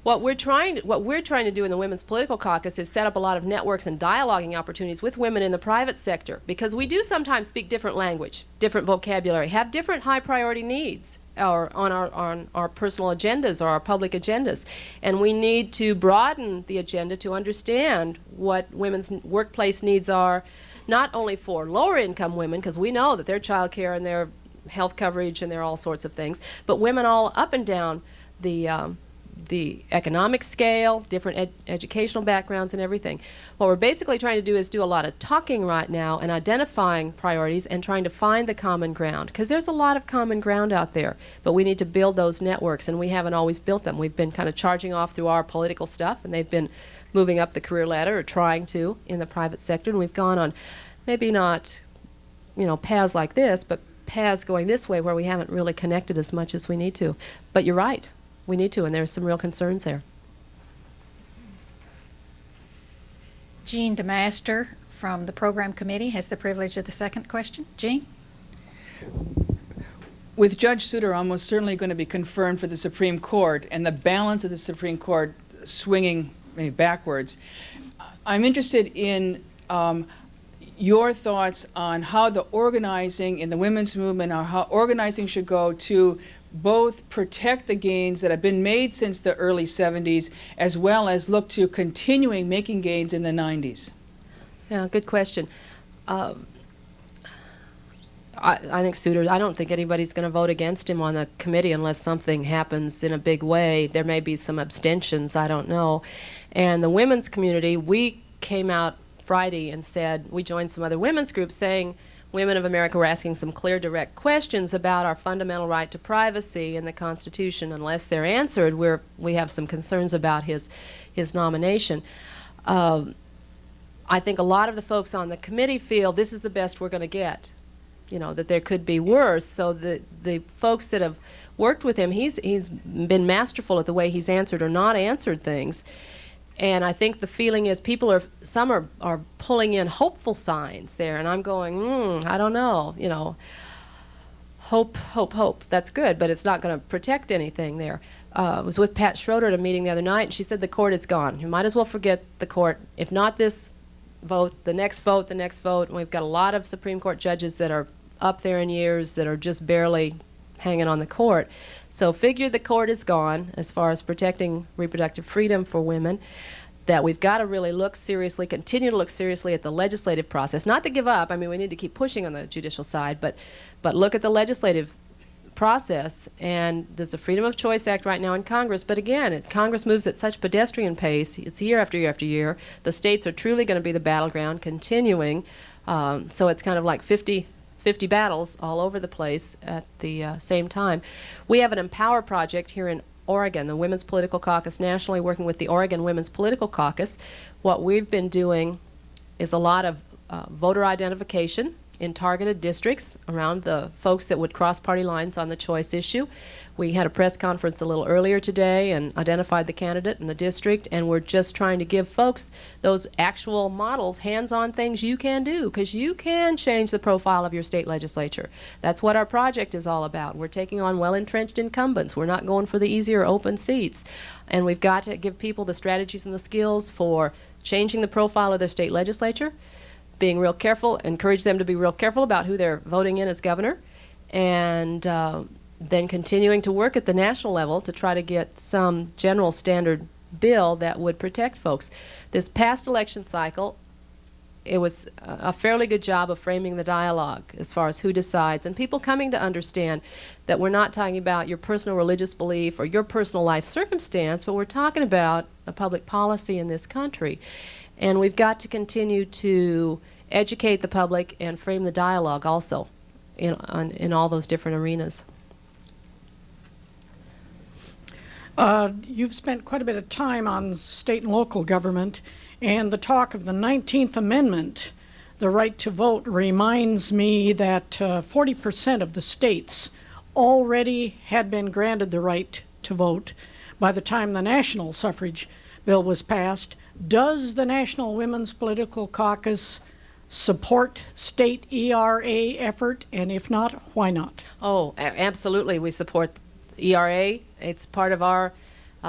What we're trying to do in the Women's Political Caucus is set up a lot of networks and dialoguing opportunities with women in the private sector, because we do sometimes speak different language, different vocabulary, have different high priority needs on our personal agendas or our public agendas. And we need to broaden the agenda to understand what women's workplace needs are, not only for lower income women, because we know that their child care and their health coverage and their all sorts of things, but women all up and down the economic scale, different educational backgrounds and everything. What we're basically trying to do is do a lot of talking right now and identifying priorities and trying to find the common ground, because there's a lot of common ground out there, but we need to build those networks, and we haven't always built them. We've been kind of charging off through our political stuff, and they've been moving up the career ladder or trying to in the private sector, and we've gone on maybe not, you know, paths like this, but paths going this way where we haven't really connected as much as we need to. But you're right. We need to, and there's some real concerns there. Jean DeMaster from the Program Committee has the privilege of the second question. Jean? With Judge Souter almost certainly going to be confirmed for the Supreme Court and the balance of the Supreme Court swinging maybe backwards, I'm interested in your thoughts on how the organizing in the women's movement, or how organizing should go to both protect the gains that have been made since the early 70s, as well as look to continuing making gains in the 90s? Yeah, good question. I think Souter, I don't think anybody's going to vote against him on the committee unless something happens in a big way. There may be some abstentions, I don't know. And the women's community, we came out Friday and said, we joined some other women's groups saying, women of America were asking some clear, direct questions about our fundamental right to privacy in the Constitution. Unless they're answered, we have some concerns about his nomination. I think a lot of the folks on the committee feel this is the best we're going to get. You know, that there could be worse. So the folks that have worked with him, he's been masterful at the way he's answered or not answered things. And I think the feeling is some are pulling in hopeful signs there, and I'm going, I don't know, you know, hope, that's good, but it's not going to protect anything there. I was with Pat Schroeder at a meeting the other night, and she said the court is gone. You might as well forget the court. If not this vote, the next vote, the next vote. And we've got a lot of Supreme Court judges that are up there in years that are just barely hanging on the court. So figure the court is gone as far as protecting reproductive freedom for women, that we've got to really look seriously, continue to look seriously at the legislative process. Not to give up. I mean, we need to keep pushing on the judicial side, but look at the legislative process. And there's a Freedom of Choice Act right now in Congress, but again, Congress moves at such pedestrian pace. It's year after year after year. The states are truly going to be the battleground, continuing. So it's kind of like 50 battles all over the place at the same time. We have an Empower project here in Oregon, the Women's Political Caucus nationally, working with the Oregon Women's Political Caucus. What we've been doing is a lot of voter identification in targeted districts around the folks that would cross party lines on the choice issue. We had a press conference a little earlier today and identified the candidate in the district, and we're just trying to give folks those actual models, hands-on things you can do, because you can change the profile of your state legislature. That's what our project is all about. We're taking on well-entrenched incumbents. We're not going for the easier open seats. And we've got to give people the strategies and the skills for changing the profile of their state legislature, being real careful, encourage them to be real careful about who they're voting in as governor, and then continuing to work at the national level to try to get some general standard bill that would protect folks. This past election cycle, it was a fairly good job of framing the dialogue as far as who decides, and people coming to understand that we're not talking about your personal religious belief or your personal life circumstance, but we're talking about a public policy in this country. And we've got to continue to educate the public and frame the dialogue also in all those different arenas. You've spent quite a bit of time on state and local government, and the talk of the 19th Amendment, the right to vote, reminds me that 40% of the states already had been granted the right to vote by the time the national suffrage bill was passed. Does the National Women's Political Caucus support state ERA effort, and if not, why not? Oh, absolutely, we support ERA. It's part of our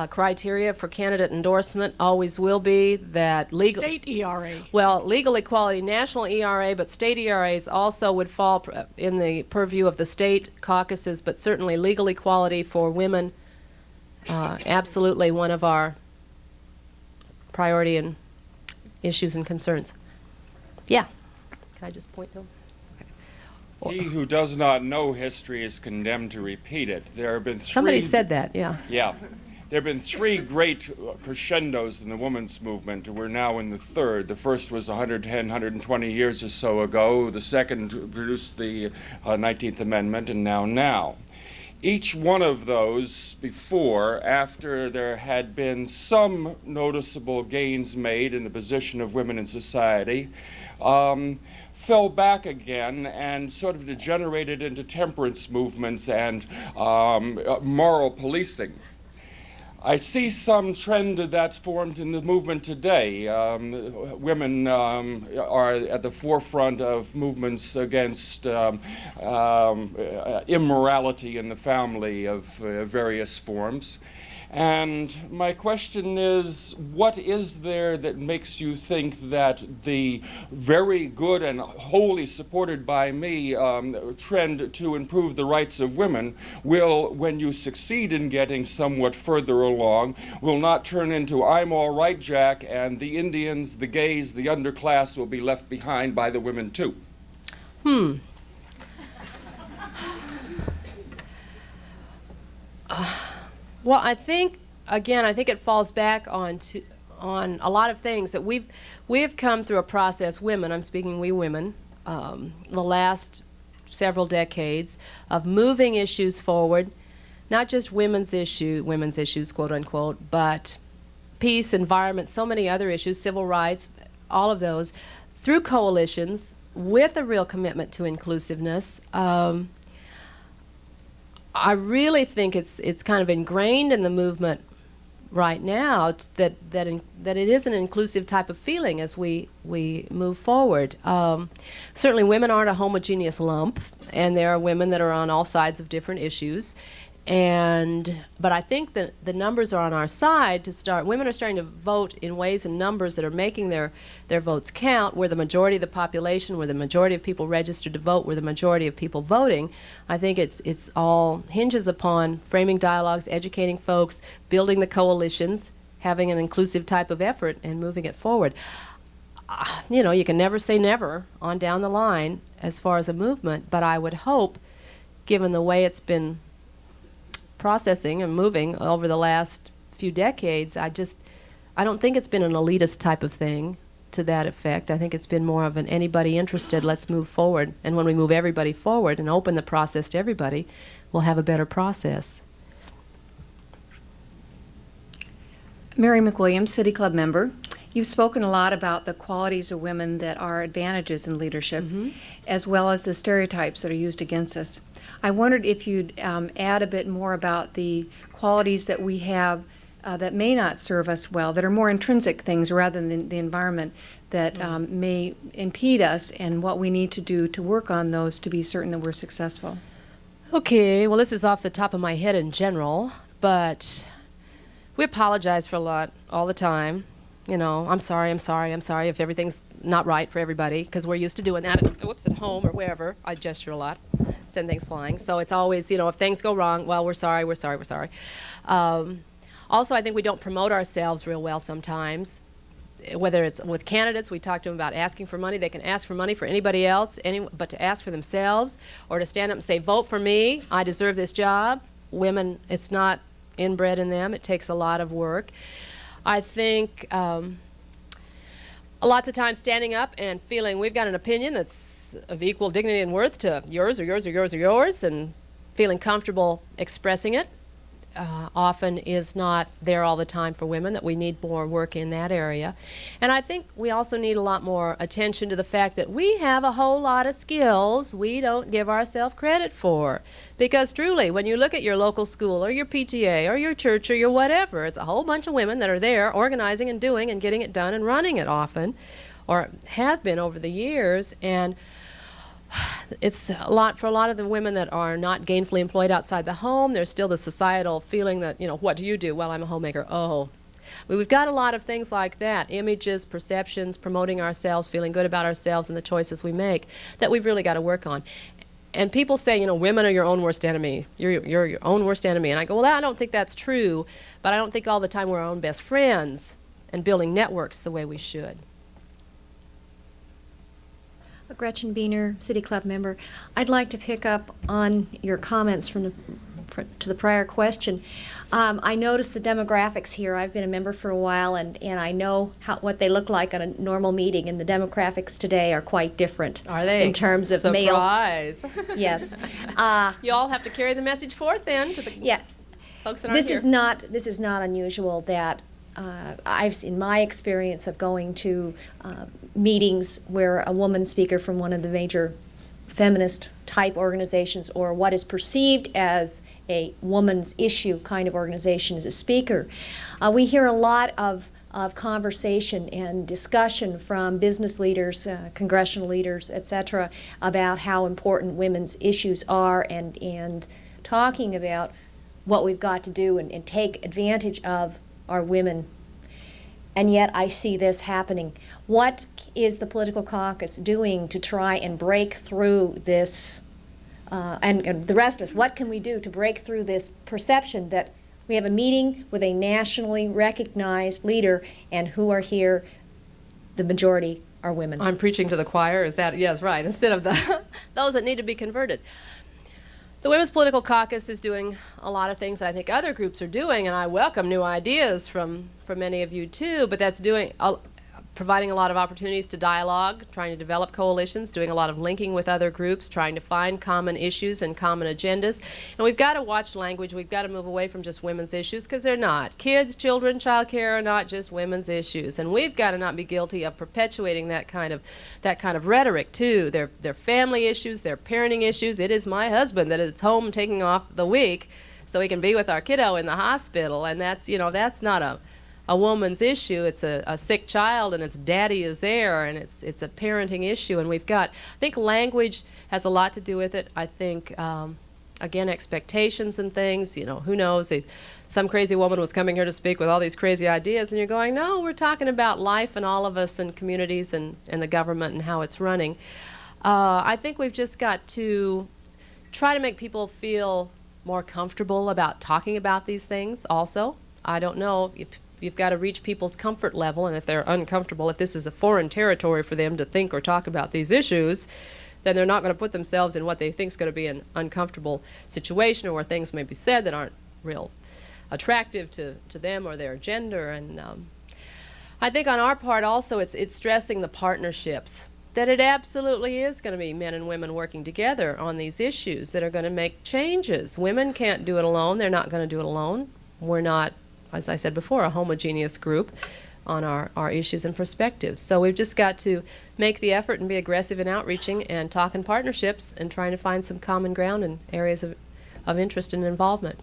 criteria for candidate endorsement, always will be, that legal... State ERA. Well, legal equality, national ERA, but state ERAs also would fall in the purview of the state caucuses, but certainly legal equality for women, absolutely one of our priority and issues and concerns. Yeah. Can I just point to him? He who does not know history is condemned to repeat it. There have been Somebody said that, yeah. Yeah. There have been three great crescendos in the women's movement. We're now in the third. The first was 110, 120 years or so ago. The second produced the 19th Amendment, and now. Each one of those before, after there had been some noticeable gains made in the position of women in society, fell back again and sort of degenerated into temperance movements and moral policing. I see some trend that's formed in the movement today. Women are at the forefront of movements against immorality in the family of various forms. And my question is, what is there that makes you think that the very good and wholly supported by me trend to improve the rights of women will, when you succeed in getting somewhat further along, will not turn into I'm all right, Jack, and the Indians, the gays, the underclass will be left behind by the women too? Well, I think, again, I think it falls back on a lot of things that we've come through a process, women, I'm speaking we women, the last several decades of moving issues forward, not just women's issues, quote unquote, but peace, environment, so many other issues, civil rights, all of those, through coalitions with a real commitment to inclusiveness. I really think it's kind of ingrained in the movement right now that it is an inclusive type of feeling as we move forward. Certainly women aren't a homogeneous lump, and there are women that are on all sides of different issues. But I think that the numbers are on our side to start. Women are starting to vote in ways and numbers that are making their votes count. We're the majority of the population. We're the majority of people registered to vote. We're the majority of people voting. I think it's all hinges upon framing dialogues, educating folks, building the coalitions, having an inclusive type of effort, and moving it forward. You know, you can never say never on down the line as far as a movement, but I would hope, given the way it's been processing and moving over the last few decades, I don't think it's been an elitist type of thing to that effect. I think it's been more of an anybody interested, let's move forward. And when we move everybody forward and open the process to everybody, we'll have a better process. Mary McWilliams, City Club member. You've spoken a lot about the qualities of women that are advantages in leadership, as well as the stereotypes that are used against us. I wondered if you'd add a bit more about the qualities that we have that may not serve us well, that are more intrinsic things rather than the environment that may impede us, and what we need to do to work on those to be certain that we're successful. Okay, well, this is off the top of my head in general, but we apologize for a lot all the time. You know, I'm sorry if everything's not right for everybody, because we're used to doing that at home or wherever. I gesture a lot, send things flying. So it's always, you know, if things go wrong, well, we're sorry. Also, I think we don't promote ourselves real well sometimes. Whether it's with candidates, we talk to them about asking for money. They can ask for money for anybody else, but to ask for themselves or to stand up and say, vote for me, I deserve this job. Women, it's not inbred in them. It takes a lot of work. I think lots of times standing up and feeling we've got an opinion that's of equal dignity and worth to yours or yours or yours or yours, and feeling comfortable expressing it often is not there all the time for women, that we need more work in that area. And I think we also need a lot more attention to the fact that we have a whole lot of skills we don't give ourselves credit for. Because truly, when you look at your local school or your PTA or your church or your whatever, it's a whole bunch of women that are there organizing and doing and getting it done and running it often, or have been over the years. And it's a lot for a lot of the women that are not gainfully employed outside the home. There's still the societal feeling that, you know, what do you do? Well, I'm a homemaker. Oh. We've got a lot of things like that, images, perceptions, promoting ourselves, feeling good about ourselves and the choices we make, that we've really got to work on. And people say, you know, women are your own worst enemy. You're your own worst enemy. And I go, well, I don't think that's true, but I don't think all the time we're our own best friends and building networks the way we should. Gretchen Beener, City Club member. I'd like to pick up on your comments to the prior question. I noticed the demographics here. I've been a member for a while, and I know what they look like on a normal meeting, and the demographics today are quite different. Are they? In terms of Surprise. male. Yes. You all have to carry the message forth then to the folks that aren't here. This is not unusual that in my experience of going to meetings where a woman speaker from one of the major feminist type organizations, or what is perceived as a woman's issue kind of organization, is a speaker, we hear a lot of conversation and discussion from business leaders, congressional leaders, etc., about how important women's issues are, and talking about what we've got to do and take advantage of our women. And yet I see this happening. What is the political caucus doing to try and break through this, and the rest of us, what can we do to break through this perception that we have a meeting with a nationally recognized leader, and who are here, the majority are women? I'm preaching to the choir. Is that, yes, right, instead of those that need to be converted. The Women's Political Caucus is doing a lot of things that I think other groups are doing, and I welcome new ideas from many of you too, but that's providing a lot of opportunities to dialogue, trying to develop coalitions, doing a lot of linking with other groups, trying to find common issues and common agendas. And we've got to watch language. We've got to move away from just women's issues, because they're not. Kids, children, child care are not just women's issues. And we've got to not be guilty of perpetuating that kind of rhetoric too. They're family issues, they're parenting issues. It is my husband that is home taking off the week so he can be with our kiddo in the hospital, and that's not a woman's issue. It's a sick child, and its daddy is there, and it's a parenting issue. And I think language has a lot to do with it. I think, again, expectations and things, who knows? Some crazy woman was coming here to speak with all these crazy ideas, and you're going, no, we're talking about life and all of us and communities and the government and how it's running. I think we've just got to try to make people feel more comfortable about talking about these things also. I don't know if you've got to reach people's comfort level, and if they're uncomfortable, if this is a foreign territory for them to think or talk about these issues, then they're not going to put themselves in what they think is going to be an uncomfortable situation, or where things may be said that aren't real attractive to them or their gender. And I think on our part also it's stressing the partnerships, that it absolutely is going to be men and women working together on these issues that are going to make changes. Women can't do it alone. They're not going to do it alone. We're not, as I said before, a homogeneous group on our issues and perspectives. So we've just got to make the effort and be aggressive in outreaching and talking partnerships and trying to find some common ground in areas of interest and involvement.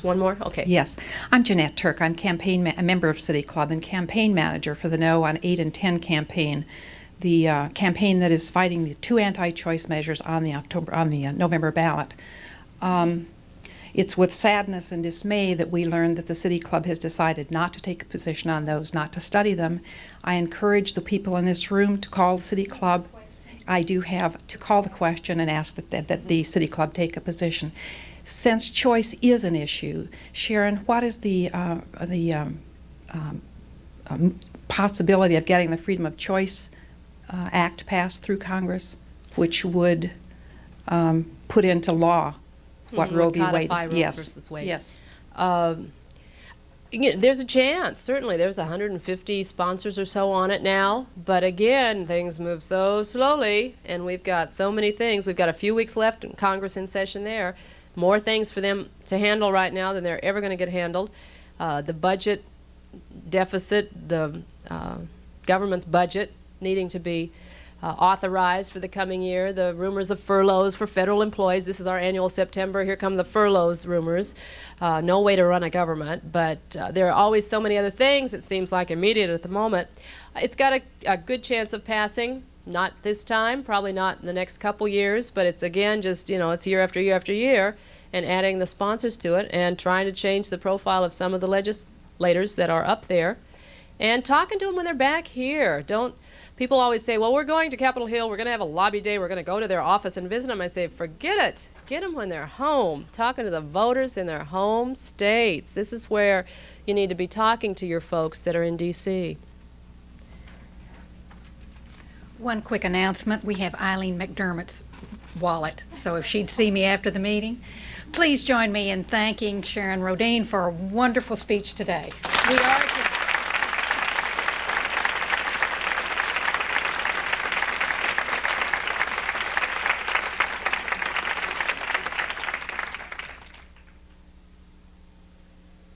One more? Okay. Yes. I'm Jeanette Turk. I'm a member of City Club and campaign manager for the No on 8 and 10 campaign, the campaign that is fighting the 2 anti-choice measures on the November ballot. It's with sadness and dismay that we learn that the City Club has decided not to take a position on those, not to study them. I encourage the people in this room to call the City Club. I do have to call the question and ask that the City Club take a position. Since choice is an issue, Sharon, what is the possibility of getting the Freedom of Choice Act passed through Congress, which would put into law what Roe v. Wade is? Yes. Versus Wade. Yes. There's a chance. Certainly, there's 150 sponsors or so on it now. But again, things move so slowly, and we've got so many things. We've got a few weeks left in Congress in session there. More things for them to handle right now than they're ever going to get handled. The budget deficit, the government's budget needing to be authorized for the coming year, the rumors of furloughs for federal employees. This is our annual September. Here come the furloughs rumors. No way to run a government, but there are always so many other things, it seems like, immediate at the moment. It's got a good chance of passing. Not this time, probably not in the next couple years, but it's again just, it's year after year after year, and adding the sponsors to it and trying to change the profile of some of the legislators that are up there and talking to them when they're back here. People always say, well, we're going to Capitol Hill, we're going to have a lobby day, we're going to go to their office and visit them. I say, forget it. Get them when they're home, talking to the voters in their home states. This is where you need to be talking to your folks that are in D.C. One quick announcement. We have Eileen McDermott's wallet, so if she'd see me after the meeting. Please join me in thanking Sharon Rodine for a wonderful speech today. We are today.